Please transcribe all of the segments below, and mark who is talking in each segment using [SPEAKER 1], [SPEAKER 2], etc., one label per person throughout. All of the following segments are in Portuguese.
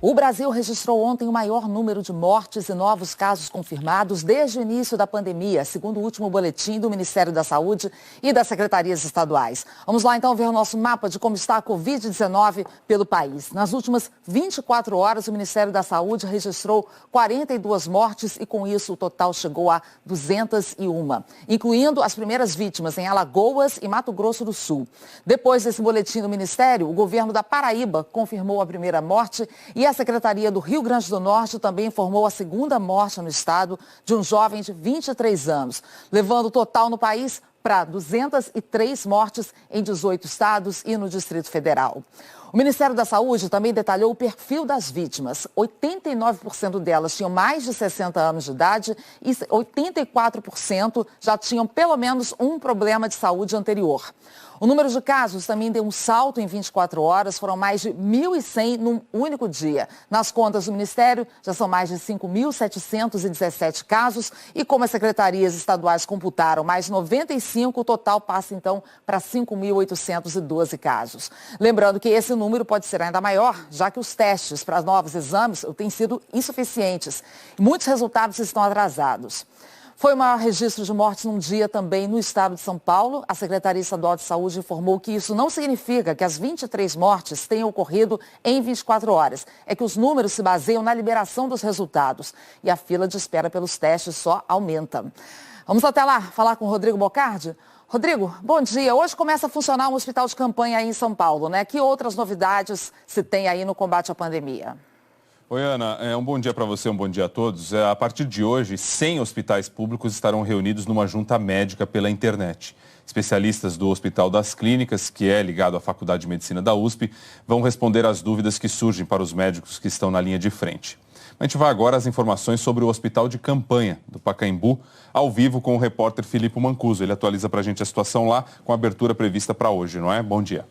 [SPEAKER 1] O Brasil registrou ontem o maior número de mortes e novos casos confirmados desde o início da pandemia, segundo o último boletim do Ministério da Saúde e das secretarias estaduais. Vamos lá então ver o nosso mapa de como está a Covid-19 pelo país. Nas últimas 24 horas, o Ministério da Saúde registrou 42 mortes e com isso o total chegou a 201, incluindo as primeiras vítimas em Alagoas e Mato Grosso do Sul. Depois desse boletim do Ministério, o governo da Paraíba confirmou a primeira morte e a Secretaria do Rio Grande do Norte também informou a segunda morte no estado de um jovem de 23 anos, levando o total no país para 203 mortes em 18 estados e no Distrito Federal. O Ministério da Saúde também detalhou o perfil das vítimas. 89% delas tinham mais de 60 anos de idade e 84% já tinham pelo menos um problema de saúde anterior. O número de casos também deu um salto em 24 horas, foram mais de 1.100 num único dia. Nas contas do Ministério, já são mais de 5.717 casos e como as secretarias estaduais computaram mais de 95, o total passa então para 5.812 casos. Lembrando que esse número pode ser ainda maior, já que os testes para novos exames têm sido insuficientes. Muitos resultados estão atrasados. Foi o maior registro de mortes num dia também no estado de São Paulo. A Secretaria Estadual de Saúde informou que isso não significa que as 23 mortes tenham ocorrido em 24 horas. É que os números se baseiam na liberação dos resultados. E a fila de espera pelos testes só aumenta. Vamos até lá falar com o Rodrigo Bocardi. Rodrigo, bom dia. Hoje começa a funcionar um hospital de campanha aí em São Paulo, né? Que outras novidades se tem aí no combate à pandemia?
[SPEAKER 2] Oi, Ana. Um bom dia para você, um bom dia a todos. A partir de hoje, 100 hospitais públicos estarão reunidos numa junta médica pela internet. Especialistas do Hospital das Clínicas, que é ligado à Faculdade de Medicina da USP, vão responder às dúvidas que surgem para os médicos que estão na linha de frente. A gente vai agora às informações sobre o Hospital de Campanha do Pacaembu, ao vivo com o repórter Filipe Mancuso. Ele atualiza para a gente a situação lá com a abertura prevista para hoje, não é? Bom dia.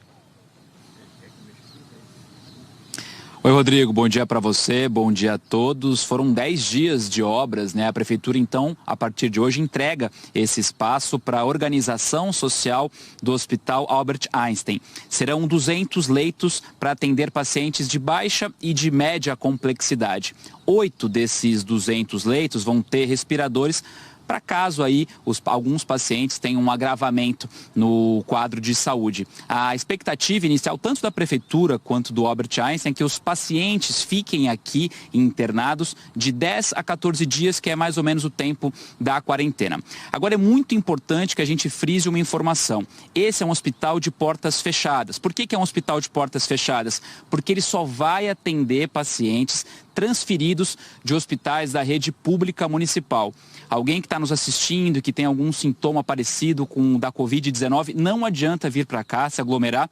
[SPEAKER 3] Oi, Rodrigo, bom dia para você, bom dia a todos. Foram 10 dias de obras, né? A Prefeitura, então, a partir de hoje, entrega esse espaço para a organização social do Hospital Albert Einstein. Serão 200 leitos para atender pacientes de baixa e de média complexidade. 8 desses 200 leitos vão ter respiradores para caso aí alguns pacientes tenham um agravamento no quadro de saúde. A expectativa inicial, tanto da Prefeitura quanto do Albert Einstein, é que os pacientes fiquem aqui internados de 10 a 14 dias, que é mais ou menos o tempo da quarentena. Agora, é muito importante que a gente frise uma informação. Esse é um hospital de portas fechadas. Por que é um hospital de portas fechadas? Porque ele só vai atender pacientes transferidos de hospitais da rede pública municipal. Alguém que está nos assistindo e que tem algum sintoma parecido com o da Covid-19, não adianta vir para cá, se aglomerar.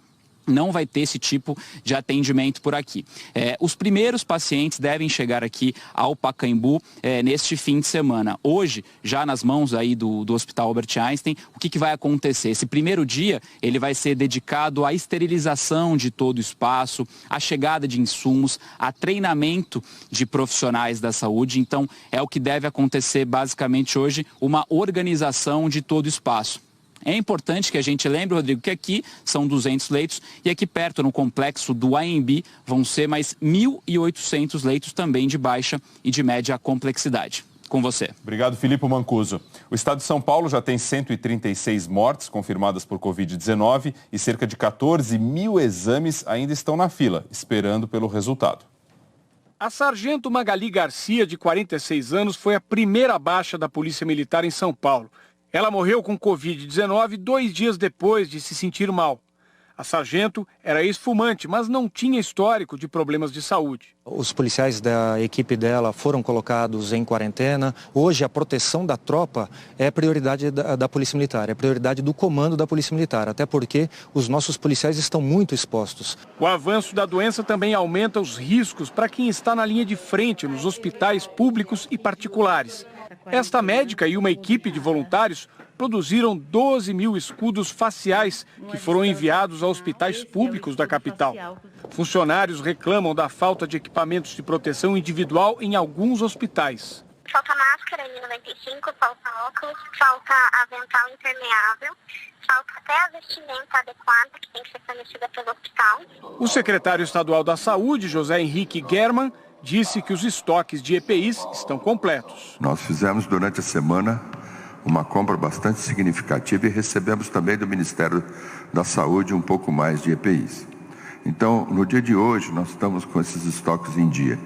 [SPEAKER 3] Não vai ter esse tipo de atendimento por aqui. Os primeiros pacientes devem chegar aqui ao Pacaembu neste fim de semana. Hoje, já nas mãos aí do Hospital Albert Einstein, o que vai acontecer? Esse primeiro dia, ele vai ser dedicado à esterilização de todo o espaço, à chegada de insumos, a treinamento de profissionais da saúde. Então, é o que deve acontecer basicamente hoje, uma organização de todo o espaço. É importante que a gente lembre, Rodrigo, que aqui são 200 leitos e aqui perto, no complexo do AMB, vão ser mais 1.800 leitos também de baixa e de média complexidade. Com você.
[SPEAKER 2] Obrigado, Filipe Mancuso. O estado de São Paulo já tem 136 mortes confirmadas por Covid-19 e cerca de 14 mil exames ainda estão na fila, esperando pelo resultado.
[SPEAKER 4] A sargento Magali Garcia, de 46 anos, foi a primeira baixa da Polícia Militar em São Paulo. Ela morreu com Covid-19 2 dias depois de se sentir mal. A sargento era ex-fumante, mas não tinha histórico de problemas de saúde.
[SPEAKER 5] Os policiais da equipe dela foram colocados em quarentena. Hoje a proteção da tropa é prioridade da Polícia Militar, é prioridade do comando da Polícia Militar, até porque os nossos policiais estão muito expostos.
[SPEAKER 4] O avanço da doença também aumenta os riscos para quem está na linha de frente nos hospitais públicos e particulares. Esta médica e uma equipe de voluntários produziram 12 mil escudos faciais que foram enviados a hospitais públicos da capital. Funcionários reclamam da falta de equipamentos de proteção individual em alguns hospitais.
[SPEAKER 6] Falta máscara N95, falta óculos, falta avental impermeável, falta até a vestimenta adequada que tem que ser fornecida pelo hospital.
[SPEAKER 4] O secretário estadual da Saúde, José Henrique German, disse que os estoques de EPIs estão completos.
[SPEAKER 7] Nós fizemos durante a semana uma compra bastante significativa e recebemos também do Ministério da Saúde um pouco mais de EPIs. Então, no dia de hoje, nós estamos com esses estoques em dia.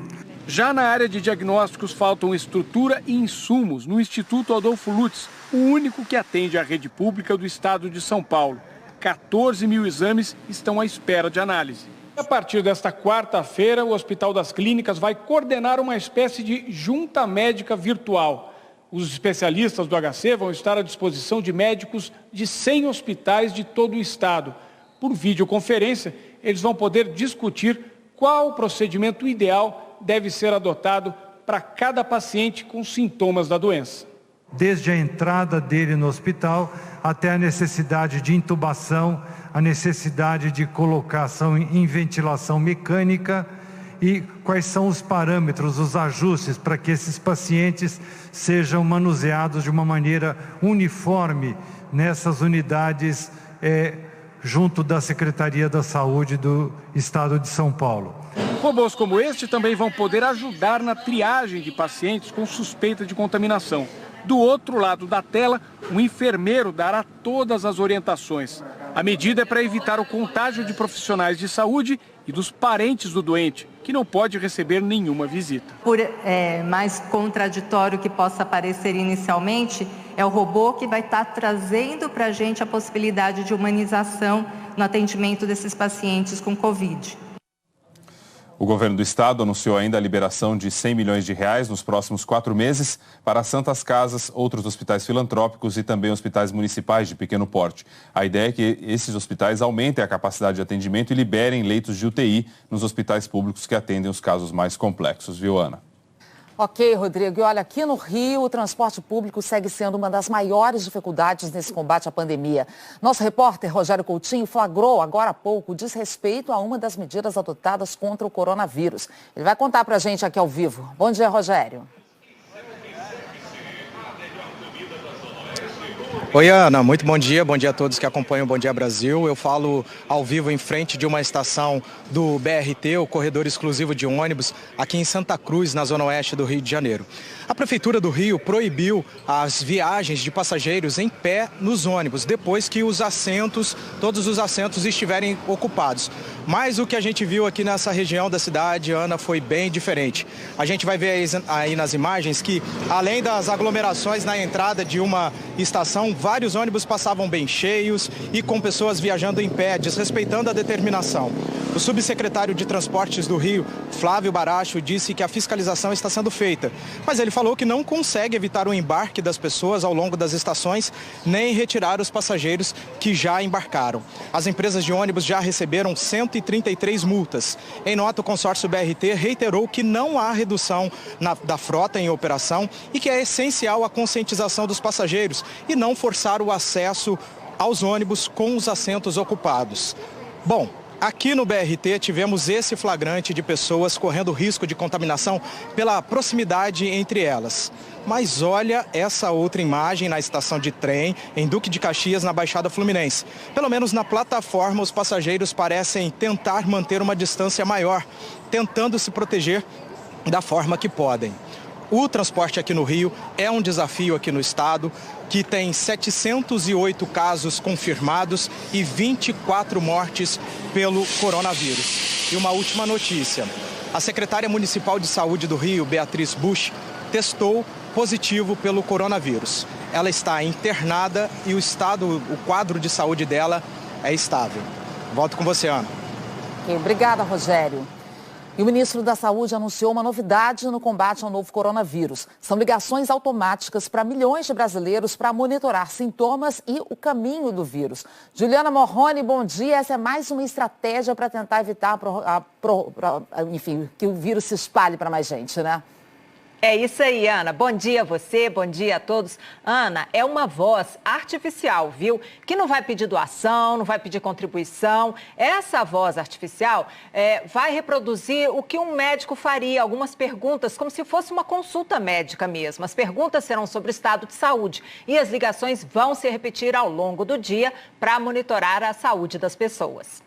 [SPEAKER 4] Já na área de diagnósticos, faltam estrutura e insumos no Instituto Adolfo Lutz, o único que atende a rede pública do estado de São Paulo. 14 mil exames estão à espera de análise. A partir desta quarta-feira, o Hospital das Clínicas vai coordenar uma espécie de junta médica virtual. Os especialistas do HC vão estar à disposição de médicos de 100 hospitais de todo o estado. Por videoconferência, eles vão poder discutir qual o procedimento ideal deve ser adotado para cada paciente com sintomas da doença.
[SPEAKER 8] Desde a entrada dele no hospital até a necessidade de intubação, a necessidade de colocação em ventilação mecânica e quais são os parâmetros, os ajustes para que esses pacientes sejam manuseados de uma maneira uniforme nessas unidades junto da Secretaria da Saúde do Estado de São Paulo.
[SPEAKER 4] Robôs como este também vão poder ajudar na triagem de pacientes com suspeita de contaminação. Do outro lado da tela, um enfermeiro dará todas as orientações. A medida é para evitar o contágio de profissionais de saúde e dos parentes do doente, que não pode receber nenhuma visita.
[SPEAKER 9] Por mais contraditório que possa parecer inicialmente, é o robô que vai estar trazendo para a gente a possibilidade de humanização no atendimento desses pacientes com Covid.
[SPEAKER 2] O governo do estado anunciou ainda a liberação de R$100 milhões nos próximos 4 meses para santas casas, outros hospitais filantrópicos e também hospitais municipais de pequeno porte. A ideia é que esses hospitais aumentem a capacidade de atendimento e liberem leitos de UTI nos hospitais públicos que atendem os casos mais complexos. Viu, Ana?
[SPEAKER 1] Ok, Rodrigo. E olha, aqui no Rio, o transporte público segue sendo uma das maiores dificuldades nesse combate à pandemia. Nosso repórter Rogério Coutinho flagrou agora há pouco o desrespeito a uma das medidas adotadas contra o coronavírus. Ele vai contar pra gente aqui ao vivo. Bom dia, Rogério.
[SPEAKER 5] Oi, Ana, muito bom dia a todos que acompanham o Bom Dia Brasil. Eu falo ao vivo em frente de uma estação do BRT, o corredor exclusivo de ônibus, aqui em Santa Cruz, na zona oeste do Rio de Janeiro. A Prefeitura do Rio proibiu as viagens de passageiros em pé nos ônibus, depois que todos os assentos estiverem ocupados. Mas o que a gente viu aqui nessa região da cidade, Ana, foi bem diferente. A gente vai ver aí nas imagens que, além das aglomerações na entrada de uma estação, vários ônibus passavam bem cheios e com pessoas viajando em pé, desrespeitando a determinação. O subsecretário de Transportes do Rio, Flávio Baracho, disse que a fiscalização está sendo feita, mas ele falou que não consegue evitar o embarque das pessoas ao longo das estações, nem retirar os passageiros que já embarcaram. As empresas de ônibus já receberam 133 multas. Em nota, o consórcio BRT reiterou que não há redução da frota em operação e que é essencial a conscientização dos passageiros e não forçar o acesso aos ônibus com os assentos ocupados. Bom, aqui no BRT tivemos esse flagrante de pessoas correndo risco de contaminação pela proximidade entre elas. Mas olha essa outra imagem na estação de trem em Duque de Caxias, na Baixada Fluminense. Pelo menos na plataforma, os passageiros parecem tentar manter uma distância maior, tentando se proteger da forma que podem. O transporte aqui no Rio é um desafio aqui no estado, que tem 708 casos confirmados e 24 mortes pelo coronavírus. E uma última notícia: a secretária municipal de saúde do Rio, Beatriz Busch, testou positivo pelo coronavírus. Ela está internada e o quadro de saúde dela é estável. Volto com você, Ana.
[SPEAKER 1] Obrigada, Rogério. E o ministro da Saúde anunciou uma novidade no combate ao novo coronavírus. São ligações automáticas para milhões de brasileiros para monitorar sintomas e o caminho do vírus. Juliana Morrone, bom dia. Essa é mais uma estratégia para tentar evitar, enfim, que o vírus se espalhe para mais gente, né?
[SPEAKER 10] É isso aí, Ana. Bom dia a você, bom dia a todos. Ana, é uma voz artificial, viu? Que não vai pedir doação, não vai pedir contribuição. Essa voz artificial vai reproduzir o que um médico faria, algumas perguntas, como se fosse uma consulta médica mesmo. As perguntas serão sobre o estado de saúde e as ligações vão se repetir ao longo do dia para monitorar a saúde das pessoas.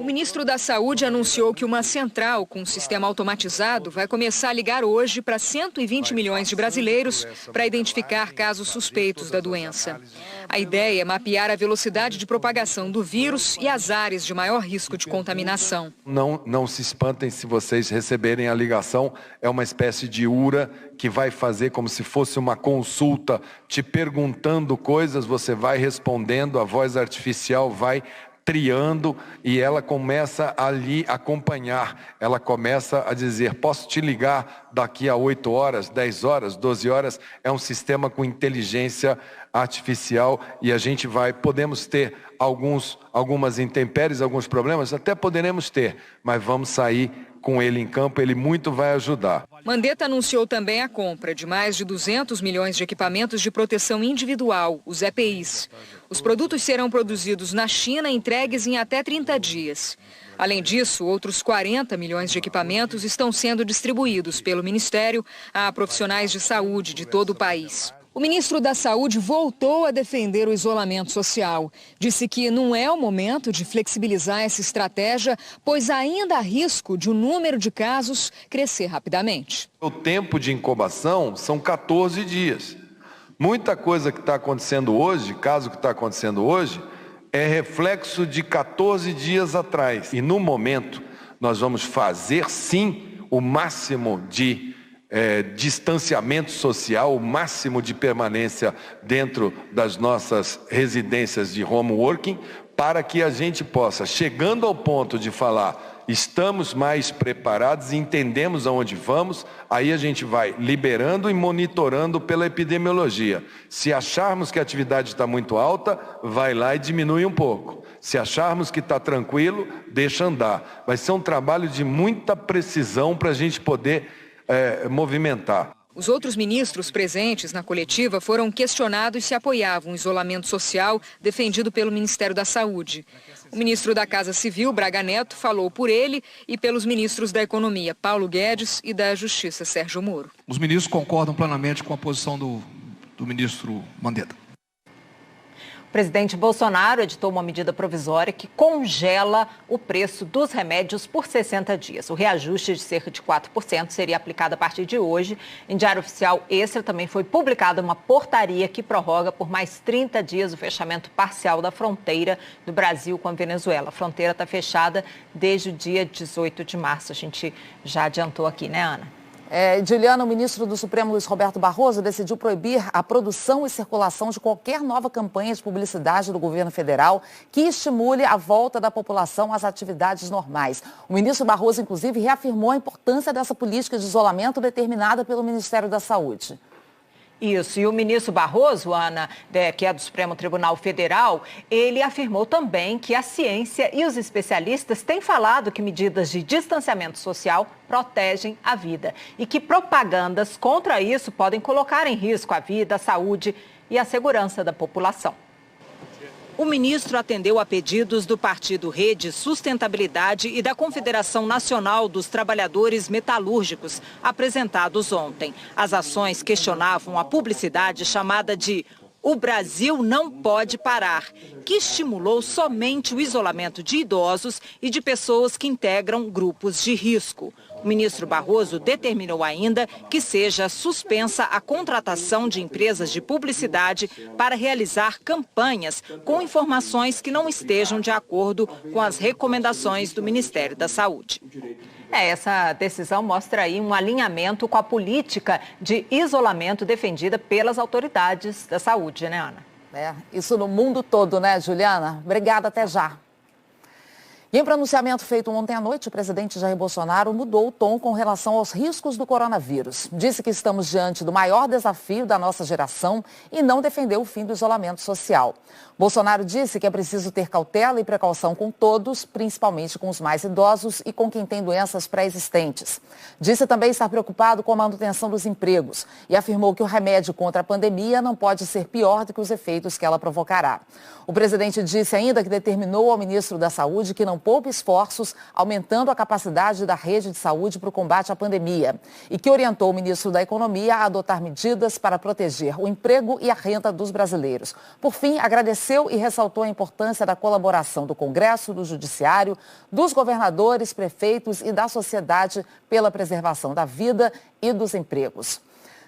[SPEAKER 11] O ministro da Saúde anunciou que uma central com um sistema automatizado vai começar a ligar hoje para 120 milhões de brasileiros para identificar casos suspeitos da doença. A ideia é mapear a velocidade de propagação do vírus e as áreas de maior risco de contaminação.
[SPEAKER 12] Não se espantem se vocês receberem a ligação, é uma espécie de URA que vai fazer como se fosse uma consulta, te perguntando coisas, você vai respondendo, a voz artificial vai triando e ela começa ali a acompanhar, ela começa a dizer, posso te ligar daqui a 8 horas, 10 horas, 12 horas, é um sistema com inteligência artificial e a gente podemos ter algumas intempéries, alguns problemas, até poderemos ter, mas vamos sair com ele em campo, ele muito vai ajudar.
[SPEAKER 11] Mandetta anunciou também a compra de mais de 200 milhões de equipamentos de proteção individual, os EPIs. Os produtos serão produzidos na China e entregues em até 30 dias. Além disso, outros 40 milhões de equipamentos estão sendo distribuídos pelo Ministério a profissionais de saúde de todo o país. O ministro da Saúde voltou a defender o isolamento social. Disse que não é o momento de flexibilizar essa estratégia, pois ainda há risco de o número de casos crescer rapidamente.
[SPEAKER 12] O tempo de incubação são 14 dias. Muita coisa que está acontecendo hoje, caso que está acontecendo hoje, é reflexo de 14 dias atrás. E no momento, nós vamos fazer sim o máximo de distanciamento social, o máximo de permanência dentro das nossas residências de home working, para que a gente possa, chegando ao ponto de falar, estamos mais preparados e entendemos aonde vamos, aí a gente vai liberando e monitorando pela epidemiologia. Se acharmos que a atividade está muito alta, vai lá e diminui um pouco. Se acharmos que está tranquilo, deixa andar. Vai ser um trabalho de muita precisão para a gente poder movimentar.
[SPEAKER 11] Os outros ministros presentes na coletiva foram questionados se apoiavam o isolamento social defendido pelo Ministério da Saúde. O ministro da Casa Civil, Braga Neto, falou por ele e pelos ministros da Economia, Paulo Guedes, e da Justiça, Sérgio Moro.
[SPEAKER 13] Os ministros concordam plenamente com a posição do ministro Mandetta.
[SPEAKER 10] O presidente Bolsonaro editou uma medida provisória que congela o preço dos remédios por 60 dias. O reajuste de cerca de 4% seria aplicado a partir de hoje. Em Diário Oficial Extra também foi publicada uma portaria que prorroga por mais 30 dias o fechamento parcial da fronteira do Brasil com a Venezuela. A fronteira está fechada desde o dia 18 de março. A gente já adiantou aqui, né, Ana?
[SPEAKER 1] Juliana, o ministro do Supremo, Luiz Roberto Barroso, decidiu proibir a produção e circulação de qualquer nova campanha de publicidade do governo federal que estimule a volta da população às atividades normais. O ministro Barroso, inclusive, reafirmou a importância dessa política de isolamento determinada pelo Ministério da Saúde.
[SPEAKER 10] Isso, e o ministro Barroso, Ana, que é do Supremo Tribunal Federal, ele afirmou também que a ciência e os especialistas têm falado que medidas de distanciamento social protegem a vida e que propagandas contra isso podem colocar em risco a vida, a saúde e a segurança da população. O ministro atendeu a pedidos do Partido Rede Sustentabilidade e da Confederação Nacional dos Trabalhadores Metalúrgicos, apresentados ontem. As ações questionavam a publicidade chamada de "O Brasil não pode parar", que estimulou somente o isolamento de idosos e de pessoas que integram grupos de risco. O ministro Barroso determinou ainda que seja suspensa a contratação de empresas de publicidade para realizar campanhas com informações que não estejam de acordo com as recomendações do Ministério da Saúde. Essa decisão mostra aí um alinhamento com a política de isolamento defendida pelas autoridades da saúde, né, Ana?
[SPEAKER 1] Isso no mundo todo, né, Juliana? Obrigada, até já. E em pronunciamento feito ontem à noite, o presidente Jair Bolsonaro mudou o tom com relação aos riscos do coronavírus. Disse que estamos diante do maior desafio da nossa geração e não defendeu o fim do isolamento social. Bolsonaro disse que é preciso ter cautela e precaução com todos, principalmente com os mais idosos e com quem tem doenças pré-existentes. Disse também estar preocupado com a manutenção dos empregos e afirmou que o remédio contra a pandemia não pode ser pior do que os efeitos que ela provocará. O presidente disse ainda que determinou ao ministro da Saúde que não poupe esforços, aumentando a capacidade da rede de saúde para o combate à pandemia, e que orientou o ministro da Economia a adotar medidas para proteger o emprego e a renda dos brasileiros. Por fim, agradeceu e ressaltou a importância da colaboração do Congresso, do Judiciário, dos governadores, prefeitos e da sociedade pela preservação da vida e dos empregos.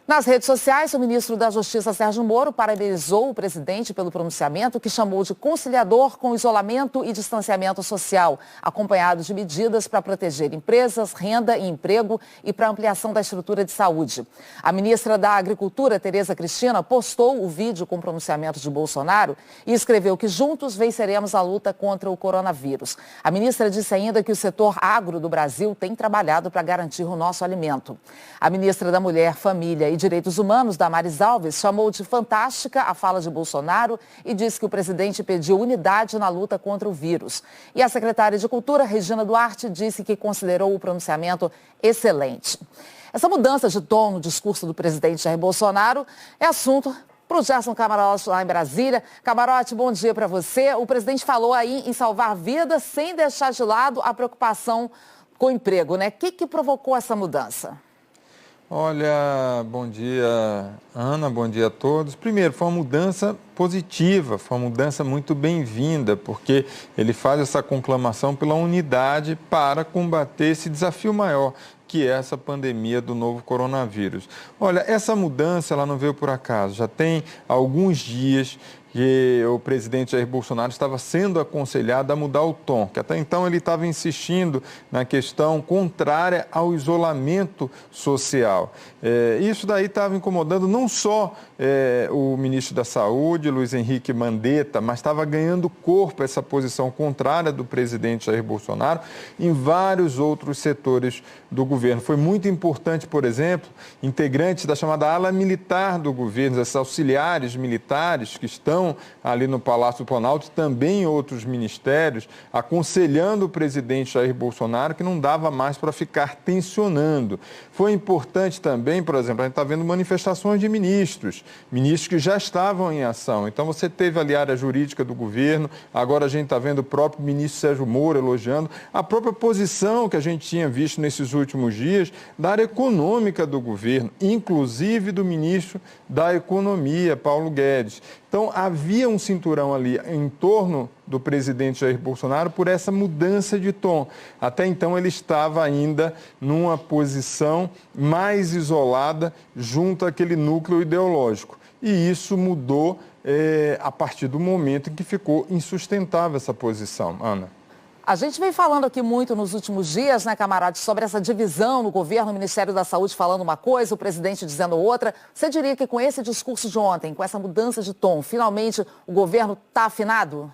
[SPEAKER 1] Nas redes sociais, o ministro da Justiça, Sérgio Moro, parabenizou o presidente pelo pronunciamento que chamou de conciliador com isolamento e distanciamento social, acompanhado de medidas para proteger empresas, renda e emprego e para ampliação da estrutura de saúde. A ministra da Agricultura, Tereza Cristina, postou o vídeo com o pronunciamento de Bolsonaro e escreveu que juntos venceremos a luta contra o coronavírus. A ministra disse ainda que o setor agro do Brasil tem trabalhado para garantir o nosso alimento. A ministra da Mulher, Família e Direitos Humanos, Damares Alves, chamou de fantástica a fala de Bolsonaro e disse que o presidente pediu unidade na luta contra o vírus. E a secretária de Cultura, Regina Duarte, disse que considerou o pronunciamento excelente. Essa mudança de tom no discurso do presidente Jair Bolsonaro é assunto para o Gerson Camarote lá em Brasília. Camarote, bom dia para você. O presidente falou aí em salvar vidas sem deixar de lado a preocupação com o emprego, né? O que provocou essa mudança?
[SPEAKER 14] Olha, bom dia, Ana, bom dia a todos. Primeiro, foi uma mudança positiva, foi uma mudança muito bem-vinda, porque ele faz essa conclamação pela unidade para combater esse desafio maior, que é essa pandemia do novo coronavírus. Olha, essa mudança ela não veio por acaso, já tem alguns dias que o presidente Jair Bolsonaro estava sendo aconselhado a mudar o tom, que até então ele estava insistindo na questão contrária ao isolamento social. Isso daí estava incomodando não só o ministro da Saúde, Luiz Henrique Mandetta, mas estava ganhando corpo essa posição contrária do presidente Jair Bolsonaro em vários outros setores do governo. Foi muito importante, por exemplo, integrantes da chamada ala militar do governo, esses auxiliares militares que estão ali no Palácio do Planalto, também em outros ministérios, aconselhando o presidente Jair Bolsonaro que não dava mais para ficar tensionando. Foi importante também, por exemplo, a gente está vendo manifestações de ministros que já estavam em ação. Então você teve ali a área jurídica do governo, agora a gente está vendo o próprio ministro Sérgio Moro elogiando a própria posição que a gente tinha visto nesses últimos dias da área econômica do governo, inclusive do ministro da Economia, Paulo Guedes. Então, havia um cinturão ali em torno do presidente Jair Bolsonaro por essa mudança de tom. Até então, ele estava ainda numa posição mais isolada junto àquele núcleo ideológico. E isso mudou a partir do momento em que ficou insustentável essa posição. Ana.
[SPEAKER 1] A gente vem falando aqui muito nos últimos dias, né, Camarote, sobre essa divisão no governo, o Ministério da Saúde falando uma coisa, o presidente dizendo outra. Você diria que com esse discurso de ontem, com essa mudança de tom, finalmente o governo está afinado?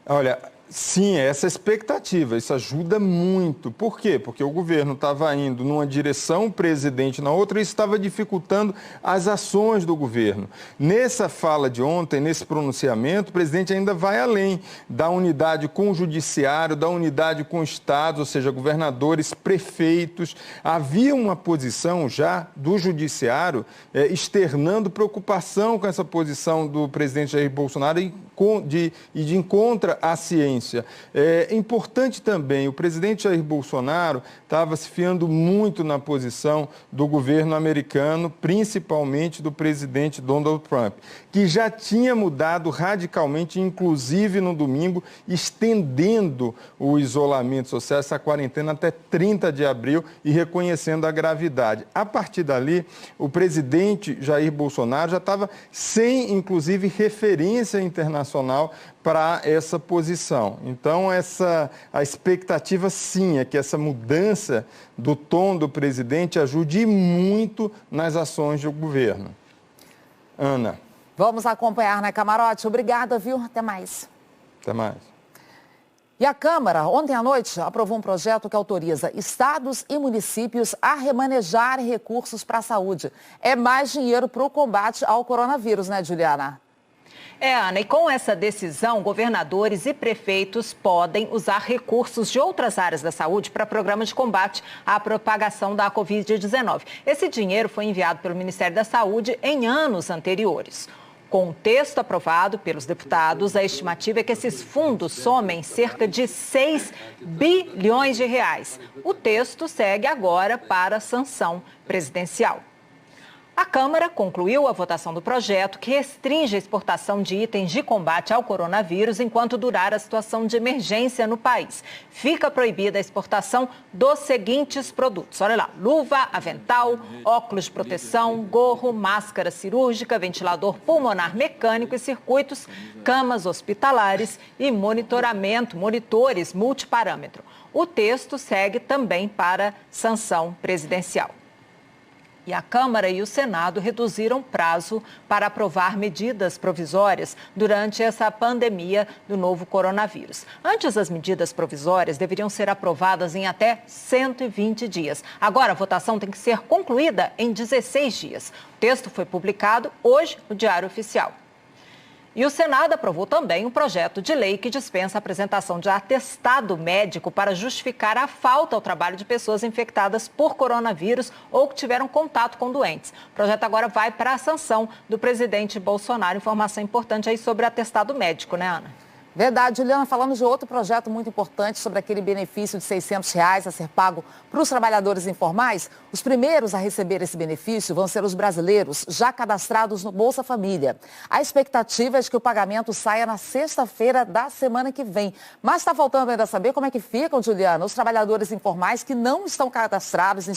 [SPEAKER 14] Olha, sim, essa expectativa, isso ajuda muito. Por quê? Porque o governo estava indo numa direção, o presidente na outra, e isso estava dificultando as ações do governo. Nessa fala de ontem, nesse pronunciamento, o presidente ainda vai além da unidade com o judiciário, da unidade com estados, ou seja, governadores, prefeitos. Havia uma posição já do judiciário externando preocupação com essa posição do presidente Jair Bolsonaro e de encontro à ciência. É importante também, o presidente Jair Bolsonaro estava se fiando muito na posição do governo americano, principalmente do presidente Donald Trump, que já tinha mudado radicalmente, inclusive no domingo, estendendo o isolamento social, essa quarentena até 30 de abril e reconhecendo a gravidade. A partir dali, o presidente Jair Bolsonaro já estava sem, inclusive, referência internacional para essa posição. Então, a expectativa, sim, é que essa mudança do tom do presidente ajude muito nas ações do governo. Ana.
[SPEAKER 1] Vamos acompanhar, né, Camarote? Obrigada, viu? Até mais.
[SPEAKER 14] Até mais.
[SPEAKER 1] E a Câmara, ontem à noite, aprovou um projeto que autoriza estados e municípios a remanejarem recursos para a saúde. É mais dinheiro para o combate ao coronavírus, né, Juliana?
[SPEAKER 10] Ana, e com essa decisão, governadores e prefeitos podem usar recursos de outras áreas da saúde para programas de combate à propagação da Covid-19. Esse dinheiro foi enviado pelo Ministério da Saúde em anos anteriores. Com o texto aprovado pelos deputados, a estimativa é que esses fundos somem cerca de 6 bilhões de reais. O texto segue agora para sanção presidencial. A Câmara concluiu a votação do projeto que restringe a exportação de itens de combate ao coronavírus enquanto durar a situação de emergência no país. Fica proibida a exportação dos seguintes produtos. Olha lá, luva, avental, óculos de proteção, gorro, máscara cirúrgica, ventilador pulmonar mecânico e circuitos, camas hospitalares e monitores multiparâmetro. O texto segue também para sanção presidencial. E a Câmara e o Senado reduziram prazo para aprovar medidas provisórias durante essa pandemia do novo coronavírus. Antes, as medidas provisórias deveriam ser aprovadas em até 120 dias. Agora, a votação tem que ser concluída em 16 dias. O texto foi publicado hoje no Diário Oficial. E o Senado aprovou também um projeto de lei que dispensa a apresentação de atestado médico para justificar a falta ao trabalho de pessoas infectadas por coronavírus ou que tiveram contato com doentes. O projeto agora vai para a sanção do presidente Bolsonaro. Informação importante aí sobre atestado médico, né, Ana?
[SPEAKER 1] Verdade, Juliana, falando de outro projeto muito importante sobre aquele benefício de R$600 a ser pago para os trabalhadores informais, os primeiros a receber esse benefício vão ser os brasileiros já cadastrados no Bolsa Família. A expectativa é de que o pagamento saia na sexta-feira da semana que vem. Mas está faltando ainda saber como é que ficam, Juliana, os trabalhadores informais que não estão cadastrados em